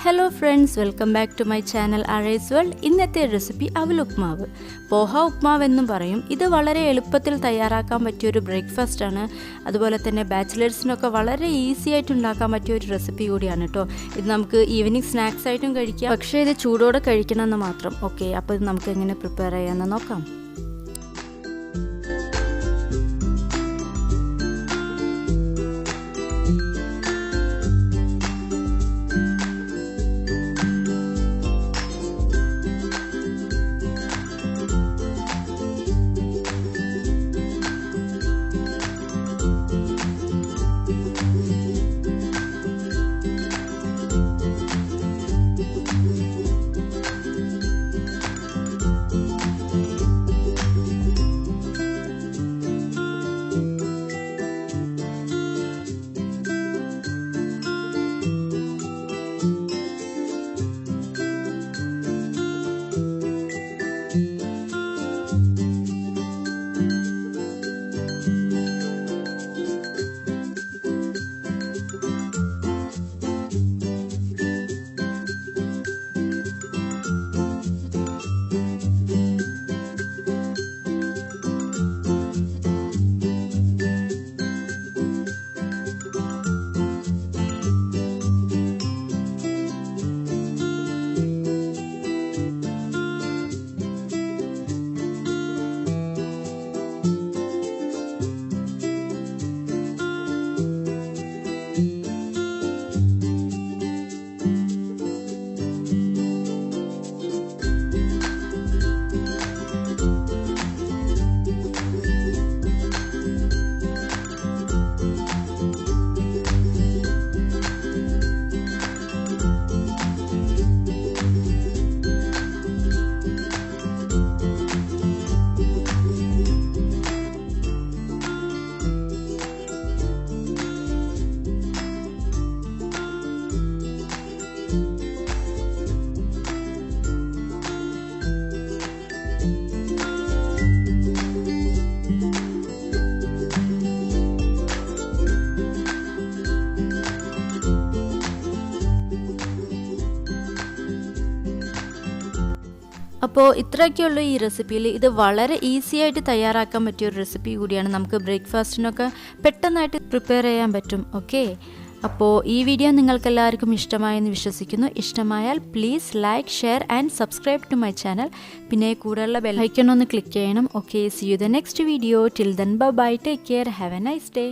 Hello friends, welcome back to my channel Arraysworld. ഇന്നത്തെ recipe Avil Upmavu. Poha Upma എന്നും പറയും. ഇത് വളരെ എളുപ്പത്തിൽ തയ്യാറാക്കാൻ പറ്റിയ ഒരു ബ്രേക്ക്ഫാസ്റ്റ് ആണ്. അതുപോലെ തന്നെ ബാച്ചിലേഴ്സിനൊക്കെ വളരെ ഈസി ആയിട്ട് ഉണ്ടാക്കാൻ പറ്റിയ ഒരു റെസിപ്പി കൂടിയാണ് ട്ടോ. ഇത് നമുക്ക് ഈവനിംഗ് സ്നാക്സ് ആയിട്ടും കഴിക്കാം. പക്ഷേ ഇത് ചൂടോടെ കഴിക്കണമെന്ന് മാത്രം. ഓക്കേ, അപ്പോൾ ഇത് നമുക്ക് എങ്ങനെ പ്രിപ്പയർ ചെയ്യാമെന്ന് നോക്കാം. അപ്പോൾ ഇത്രയൊക്കെയുള്ള ഈ റെസിപ്പിയിൽ ഇത് വളരെ ഈസി ആയിട്ട് തയ്യാറാക്കാൻ പറ്റിയ ഒരു റെസിപ്പി കൂടിയാണ്. നമുക്ക് ബ്രേക്ക്ഫാസ്റ്റിനൊക്കെ പെട്ടെന്നായിട്ട് പ്രിപ്പയർ ചെയ്യാൻ പറ്റും. ഓക്കെ, അപ്പോൾ ഈ വീഡിയോ നിങ്ങൾക്ക് എല്ലാവർക്കും ഇഷ്ടമായെന്ന് വിശ്വസിക്കുന്നു. ഇഷ്ടമായാൽ please like, share and subscribe to my channel. പിന്നെ കൂടെയുള്ള ബെൽ ഐക്കൺ ഒന്ന് ക്ലിക്ക് ചെയ്യണം. Okay, see you the next video. Till then bye, take care, have a nice day.